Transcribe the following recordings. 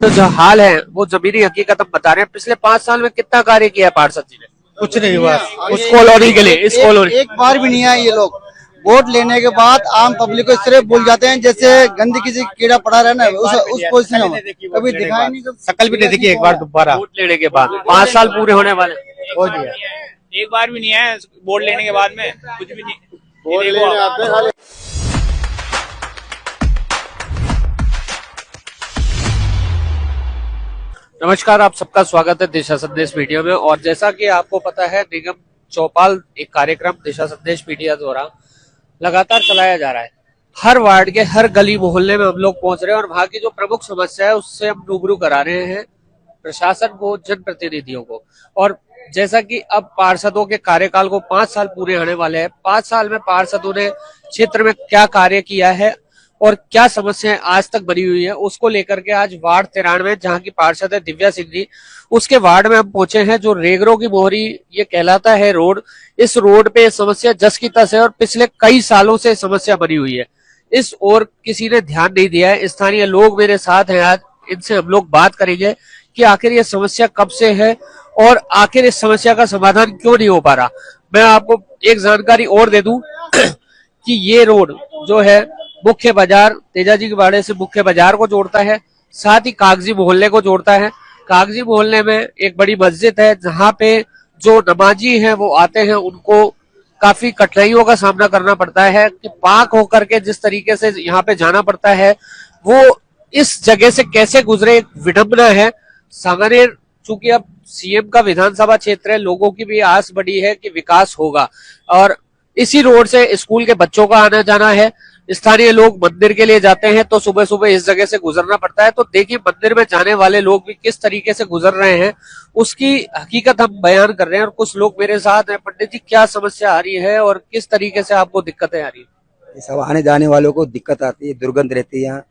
तो जो हाल है वो जमीनी हकीकत हम बता रहे हैं। पिछले 5 साल में कितना कार्य किया है पार्षद जी ने? कुछ नहीं हुआ उस कॉलोनी के लिए, इस कॉलोनी एक बार भी नहीं आए ये लोग। वोट लेने के बाद आम पब्लिक को इस तरह भूल जाते हैं जैसे गंदगी से कीड़ा पड़ा रहा ना, उस पोजिशन में कभी दिखाई नहीं। शकल भी नहीं दिखी एक बार दोबारा। वोट लेने के बाद 5 साल पूरे होने वाले। हो गया एक बार भी नहीं है वोट लेने के बाद में, कुछ भी नहीं। नमस्कार, आप सबका स्वागत है दिशा संदेश मीडिया में। और जैसा कि आपको पता है, निगम चौपाल एक कार्यक्रम दिशा संदेश मीडिया द्वारा लगातार चलाया जा रहा है। हर वार्ड के हर गली मोहल्ले में हम लोग पहुंच रहे हैं और वहां की जो प्रमुख समस्या है उससे हम रूबरू करा रहे हैं प्रशासन को, जनप्रतिनिधियों को। और जैसा कि अब पार्षदों के कार्यकाल को 5 साल पूरे होने वाले हैं, 5 साल में पार्षदों ने क्षेत्र में क्या कार्य किया है और क्या समस्याएं आज तक बनी हुई है, उसको लेकर के आज वार्ड 93 जहां की पार्षद है दिव्या सिंह जी, उसके वार्ड में हम पहुंचे हैं। जो रेगरो की मोहरी ये कहलाता है रोड, इस रोड पे समस्या जस की तस है और पिछले कई सालों से समस्या बनी हुई है। इस ओर किसी ने ध्यान नहीं दिया है। स्थानीय लोग मेरे साथ हैं, आज इनसे हम लोग बात करेंगे कि आखिर ये समस्या कब से है और आखिर इस समस्या का समाधान क्यों नहीं हो पा रहा। मैं आपको एक जानकारी और दे दूं कि ये रोड जो है मुख्य बाजार तेजाजी के बाड़े से मुख्य बाजार को जोड़ता है, साथ ही कागजी मोहल्ले को जोड़ता है। कागजी मोहल्ले में एक बड़ी मस्जिद है जहां पे जो नमाजी हैं वो आते हैं, उनको काफी कठिनाइयों का सामना करना पड़ता है कि पाक होकर के जिस तरीके से यहाँ पे जाना पड़ता है वो इस जगह से कैसे गुजरे, एक विडंबना है। सांगानेर चूंकि अब सीएम का विधानसभा क्षेत्र है, लोगों की भी आस बड़ी है कि विकास होगा और इसी रोड से स्कूल के बच्चों का आना जाना है। स्थानीय लोग मंदिर के लिए जाते हैं तो सुबह सुबह इस जगह से गुजरना पड़ता है। तो देखिए मंदिर में जाने वाले लोग भी किस तरीके से गुजर रहे हैं, उसकी हकीकत हम बयान कर रहे हैं। और कुछ लोग मेरे साथ हैं। पंडित जी, क्या समस्या आ रही है और किस तरीके से आपको दिक्कतें आ रही है? सब आने जाने वालों को दिक्कत आती है, दुर्गंध रहती है यहाँ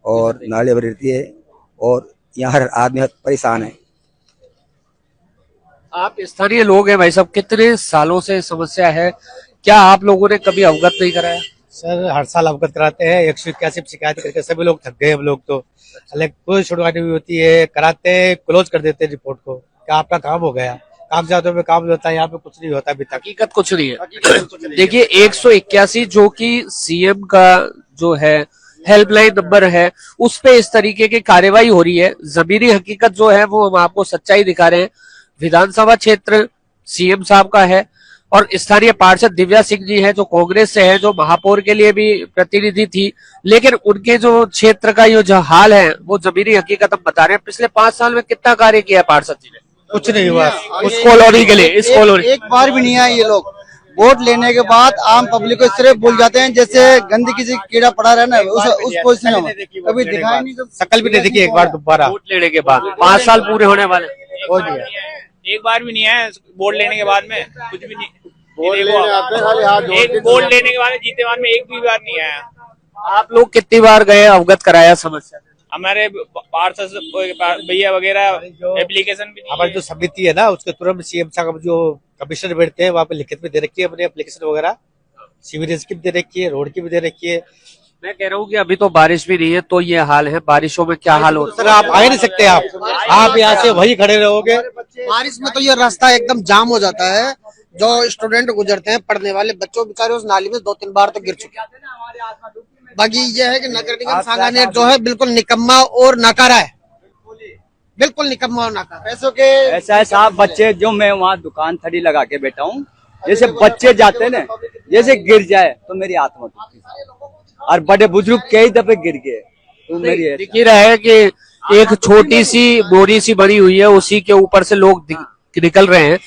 और नाले भरी रहती है और यहाँ हर आदमी परेशान है। आप स्थानीय लोग हैं भाई साहब, कितने सालों से समस्या है, क्या आप लोगों ने कभी अवगत नहीं कराया? सर हर साल अवगत कराते हैं, 181 शिकायत करके सभी लोग थक गए। हम लोग तो कोई छुड़वानी भी होती है, कराते हैं, क्लोज कर देते हैं रिपोर्ट को, क्या आपका काम हो गया। कागजातों में काम होता है, यहाँ पे कुछ नहीं होता अभी तक। हकीकत कुछ नहीं है। देखिए 181 जो कि सीएम का जो है हेल्पलाइन नंबर है, उस पे इस तरीके की कार्यवाही हो रही है। जमीनी हकीकत जो है वो हम आपको सच्चाई दिखा रहे हैं। विधानसभा क्षेत्र सीएम साहब का है और स्थानीय पार्षद दिव्या सिंह जी है जो कांग्रेस से है, जो महापौर के लिए भी प्रतिनिधि थी, लेकिन उनके जो क्षेत्र का ये जो हाल है वो जमीनी हकीकत हम बता रहे हैं। पिछले 5 साल में कितना कार्य किया है पार्षद जी ने? कुछ नहीं हुआ उस कॉलोनी के लिए, इस कॉलोनी एक बार भी नहीं आए ये लोग। वोट लेने के बाद आम पब्लिक को इस तरह भूल जाते हैं जैसे गंदगी से कीड़ा पड़ा रहा ना, उस पोजिशन में कभी दिखाई नहीं। शकल भी नहीं दिखी एक बार दोबारा। वोट लेने के बाद 5 साल पूरे होने वाले। हो गया एक बार भी नहीं है वोट लेने के बाद में, कुछ भी नहीं। एक वोट लेने के बाद जीते बाद में एक भी बार नहीं आया। आप लोग कितनी बार गए, अवगत कराया समस्या? हमारे पार्षद भैया वगैरह एप्लीकेशन भी नहीं हमारी जो समिति है ना, उसके तुरंत सीएम साहब जो कमिश्नर बैठते हैं वहाँ पे लिखित में दे रखी है अपने एप्लीकेशन वगैरह, सीवरेज की भी दे रखी है, रोड की भी दे रखी है। मैं कह रहा हूँ कि अभी तो बारिश भी नहीं है तो ये हाल है। बारिशों में क्या हाल होता सर आप आ ही नहीं सकते, आप यहाँ से वही खड़े रहोगे। बारिश में तो ये रास्ता एकदम जाम हो जाता है। जो स्टूडेंट गुजरते हैं, पढ़ने वाले बच्चों बेचारे उस नाली में 2-3 बार तो गिर चुके हैं। बाकी ये है कि नगर निगम सांगानेर जो है बिल्कुल निकम्मा और नाकारा है, बिल्कुल निकम्मा और नाकारा। पैसों के ऐसा है साहब, बच्चे जो मैं वहाँ दुकान खड़ी लगा के बैठा हूँ, जैसे बच्चे जाते ना, जैसे गिर जाए तो मेरी आत्मा टूटती है। और बड़े बुजुर्ग कई दफे गिर गए तो मेरी दिख ही रहा है कि एक छोटी सी बोरी सी बनी हुई है, उसी के ऊपर से लोग निकल रहे हैं।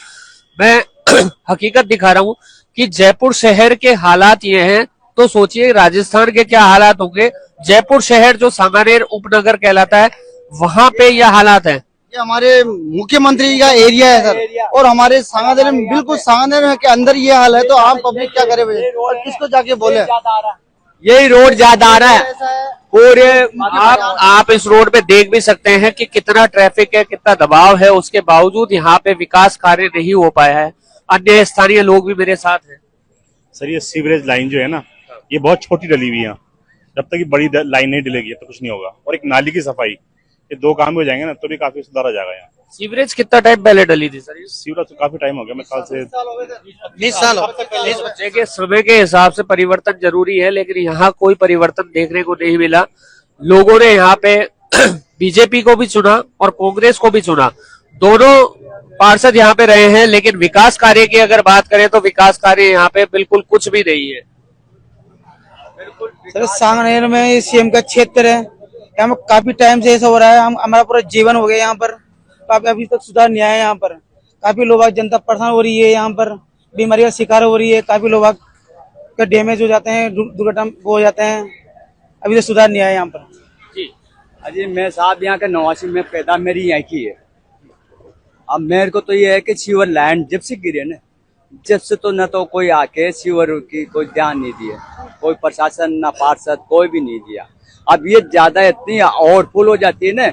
मैं हकीकत दिखा रहा हूँ कि जयपुर शहर के हालात ये हैं, तो सोचिए राजस्थान के क्या हालात होंगे। जयपुर शहर जो सांगानेर उपनगर कहलाता है, वहां पे यह हालात है। ये हमारे मुख्यमंत्री का एरिया है सर, और हमारे सांगानेर में बिल्कुल सांगानेर के अंदर ये हाल है, तो आम पब्लिक क्या करे और किसको जाके बोले? यही रोड ज्यादा आ रहा है। पूरे आप इस रोड पे देख भी सकते हैं कि कितना ट्रैफिक है, कितना दबाव है, उसके बावजूद यहाँ पे विकास कार्य नहीं हो पाया है। अन्य स्थानीय लोग भी मेरे साथ हैं। सर ये सीवरेज लाइन जो है ना, ये बहुत छोटी डली हुई है। जब तक ये बड़ी लाइन नहीं डलेगी तो कुछ नहीं होगा। और एक नाली की सफाई, ये 2 काम भी हो जाएंगे ना तो भी काफी सुधार आ जाएगा यहाँ। सीवरेज कितना टाइम पहले डली थी सर? सीवरेज तो काफी टाइम हो गया, मैं साल से 20 साल हो इस बच्चे के समय के हिसाब से परिवर्तन जरूरी है, लेकिन यहाँ कोई परिवर्तन देखने को नहीं मिला। लोगों ने यहाँ पे बीजेपी को भी चुना और कांग्रेस को भी चुना, दोनों पार्षद यहाँ पे रहे हैं, लेकिन विकास कार्य की अगर बात करें तो विकास कार्य यहाँ पे बिल्कुल कुछ भी नहीं है। सर सांगनेर में सीएम का क्षेत्र है, यहाँ में काफी टाइम से ऐसा हो रहा है। हम हमारा पूरा जीवन हो गया यहाँ पर, काफी अभी तक सुधार नहीं आया यहाँ पर। काफी लोग जनता परेशान हो रही है, यहाँ पर बीमारी का शिकार हो रही है, काफी लोग का डैमेज हो जाते हैं, दुर्घटना हो जाते हैं, अभी तक सुधार नहीं आया यहाँ पर। अजी मैं साहब यहाँ का नवासी में पैदा, मेरी यहाँ की है। अब मेरे को तो ये है कि सीवर लाइन जब से गिरे ना, जब से तो न तो कोई आके सीवर की कोई ध्यान नहीं दिया, कोई प्रशासन ना पार्षद कोई भी नहीं दिया। अब ये ज्यादा इतनी ओवरफुल हो जाती है ना,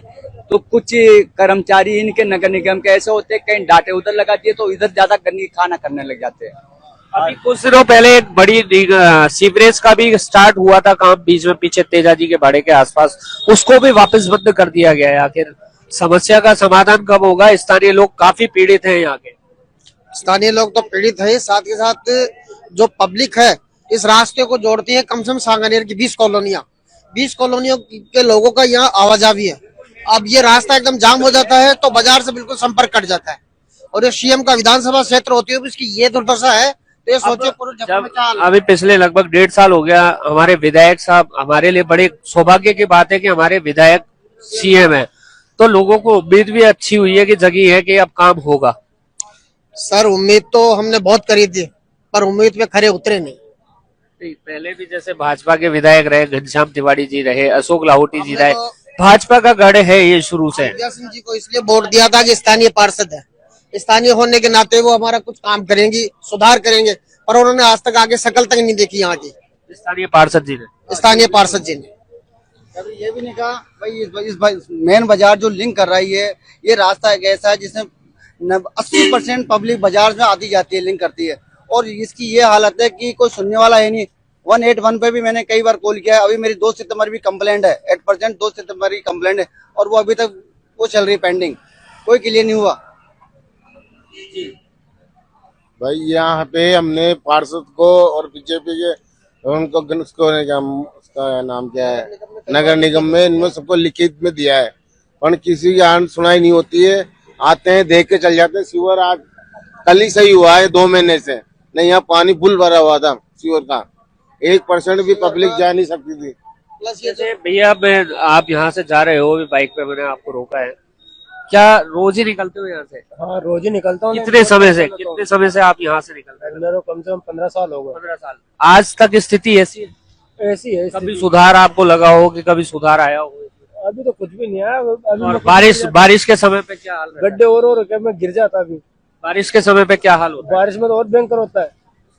तो कुछ कर्मचारी इनके नगर निगम के ऐसे होते हैं, कहीं डांटे उधर लगा दिए तो इधर ज्यादा गंदगी खाना करने लग जाते हैं। अभी कुछ दिनों पहले एक बड़ी सीवरेज का भी स्टार्ट हुआ था काम बीच में, पीछे तेजाजी के भाड़े के आसपास, उसको भी वापस बंद कर दिया गया है। आखिर समस्या का समाधान कब होगा? स्थानीय लोग काफी पीड़ित हैं यहाँ के। स्थानीय लोग तो पीड़ित है, साथ के साथ जो पब्लिक है इस रास्ते को जोड़ती है कम से कम सांगानेर की 20 कॉलोनियों के लोगों का यहाँ आवाजाही है। अब ये रास्ता एकदम जाम हो जाता है तो बाजार से बिल्कुल संपर्क कट जाता है, और ये सीएम का विधानसभा क्षेत्र होती है, इसकी ये दुर्दशा है। तो ये सोचिए पूरे जब अभी पिछले लगभग 1.5 साल हो गया, हमारे विधायक साहब, हमारे लिए बड़े सौभाग्य की बात है कि हमारे विधायक सीएम है, तो लोगों को उम्मीद भी अच्छी हुई है कि जगी है कि अब काम होगा। सर उम्मीद तो हमने बहुत करी थी, पर उम्मीद पे खरे उतरे नहीं। पहले भी जैसे भाजपा के विधायक रहे, घनश्याम तिवारी जी रहे, अशोक लाहौटी जी रहे, भाजपा का गढ़ है ये शुरू से। सिंह जी को इसलिए वोट दिया था कि स्थानीय पार्षद है, स्थानीय होने के नाते वो हमारा कुछ काम करेंगी, सुधार करेंगे, पर उन्होंने आज तक आगे शकल तक नहीं देखी यहाँ की स्थानीय पार्षद जी ने। ये भी नहीं कहा भाई इस मेन बाजार जो लिंक कर रही है, ये रास्ता एक ऐसा है जिसमें 80% पब्लिक बाजार में आती जाती है, लिंक करती है, और इसकी ये हालत है कि कोई सुनने वाला है नहीं। 181 पे भी मैंने कई बार कॉल किया है, अभी मेरी 2 सितंबर भी कंप्लेंट है, 8% 2 सितंबर की कंप्लेंट है, और वो अभी तक वो चल रही पेंडिंग, कोई क्लियर नहीं हुआ। भाई यहाँ पे हमने पार्षद को और बीजेपी के उनको उसका नाम क्या है, नगर निगम में, इनमें सबको लिखित में दिया है, पर किसी की आन सुनाई नहीं होती है। आते हैं, देख के चल जाते हैं। सीवर आज कल ही सही हुआ है 2 महीने से, नहीं यहाँ पानी फुल भरा हुआ था सीवर का, 1% भी पब्लिक जा नहीं सकती थी। जैसे भैया आप यहाँ से जा रहे हो, बाइक पे मैंने आपको रोका है, क्या रोज ही निकलते हो यहाँ से? हाँ रोज ही निकलता हूँ। कितने समय से आप यहाँ से निकलते हैं? मेरे कम से कम 15 साल हो गए। 15 साल। आज तक स्थिति ऐसी है। कभी सुधार आपको लगा हो कि कभी सुधार आया हो? अभी तो कुछ भी नहीं आया। और बारिश के समय पे क्या हाल? गड्ढे और क्या मैं गिर जाता। अभी बारिश के समय पे क्या हाल होता है? बारिश में तो और भयंकर होता है।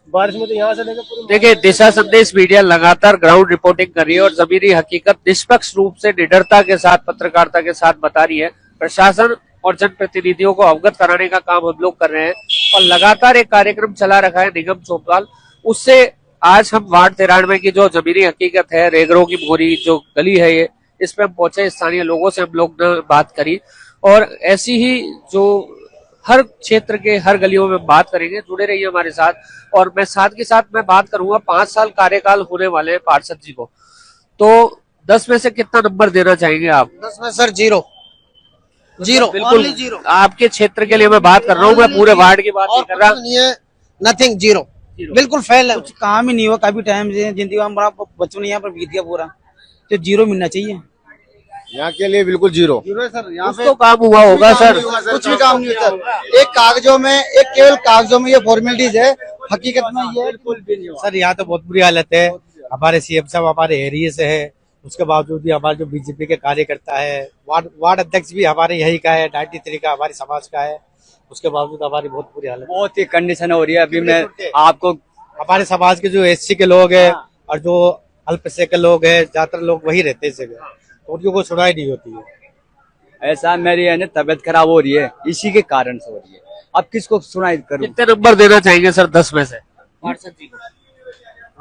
बारिश में तो यहाँ से लेकर पूरी। देखिए, दिशा संदेश मीडिया लगातार ग्राउंड रिपोर्टिंग कर रही है और जमीनी हकीकत निष्पक्ष रूप से निडरता के साथ, पत्रकारिता के साथ बता रही है। प्रशासन और जनप्रतिनिधियों को अवगत कराने का काम हम लोग कर रहे हैं और लगातार एक कार्यक्रम चला रखा है निगम चौपाल। उससे आज हम वार्ड 93 की जो जमीनी हकीकत है, रेगरों की मोरी जो गली है, ये इस पे हम पहुंचे, स्थानीय लोगों से हम लोग ने बात करी और ऐसी ही जो हर क्षेत्र के हर गलियों में बात करेंगे। जुड़े रहिए हमारे साथ। और मैं साथ के साथ मैं बात करूंगा 5 साल कार्यकाल होने वाले पार्षद जी को, तो 10 में से कितना नंबर देना चाहेंगे आप? 10 में सर 0 बिल्कुल 0। आपके क्षेत्र के लिए मैं बात कर रहा हूँ, मैं पूरे वार्ड की बात नहीं कर रहा। नहीं है, नथिंग, 0 बिल्कुल फेल है। कुछ काम ही नहीं हुआ काफी टाइम से, जिंदगी में बड़ा बचपन यहाँ पर बीत गया पूरा, तो 0 मिलना चाहिए यहाँ के लिए। बिल्कुल 0 सर। यहाँ कुछ तो काम हुआ होगा सर। कुछ भी काम नहीं होता, एक कागजों में, एक केवल कागजों में ये फॉर्मेलिटीज है, हकीकत में ये बिल्कुल भी नहीं हुआ। सर यहाँ तो बहुत बुरी हालत है। हमारे सीएम साहब हमारे एरिया से है, उसके बावजूद भी हमारे जो बीजेपी के कार्यकर्ता है, वार्ड अध्यक्ष भी हमारे यही का है, 93 का हमारे समाज का है, उसके बावजूद हमारी बहुत बुरी हालत, बहुत ही कंडीशन हो रही है। अभी मैं आपको, हमारे समाज के जो एससी के लोग हैं और जो अल्पसंख्यक के लोग हैं, ज्यादातर लोग वही रहते हैं जगह, तो उनको कोई सुनाई नहीं होती है। ऐसा मेरी है ना तबियत खराब हो रही है, इसी के कारण से हो रही है। अब किसको सुनाई करूं? कितने नंबर देना चाहेंगे सर 10 में से पार्षद जी को?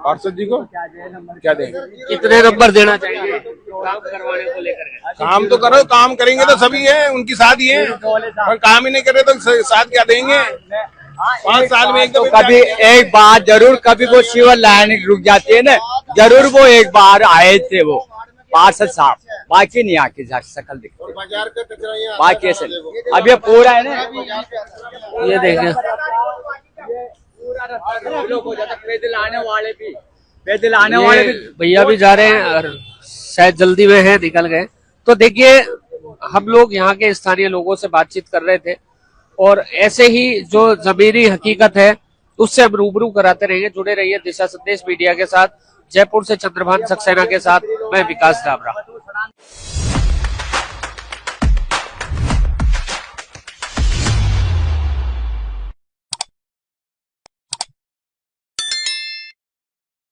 पार्षद जी को क्या देंगे? कितने नंबर देना चाहिए काम करवाने को लेकर के? काम तो करो, काम करेंगे तो सभी है, उनकी शादी है, और काम ही नहीं करे तो साथ क्या देंगे? 5 साल में तो कभी एक बार जरूर, कभी वो सीवर लाइन रुक जाती है ना, जरूर वो एक बार आए थे वो पार्षद साहब, बाकी नहीं आके शकल दिखती, बाजार का कचरा यहाँ बाकी ऐसे नहीं। अब ये पूरा है ना, ये देखें, पैदल आने वाले भी, पैदल आने वाले भी भैया भी जा रहे हैं और शायद जल्दी में है, निकल गए। तो देखिए, हम लोग यहाँ के स्थानीय लोगों से बातचीत कर रहे थे और ऐसे ही जो जमीनी हकीकत है उससे हम रूबरू कराते रहेंगे। जुड़े रहिए दिशा संदेश मीडिया के साथ। जयपुर से चंद्रभान सक्सेना के साथ मैं विकास डाबरा।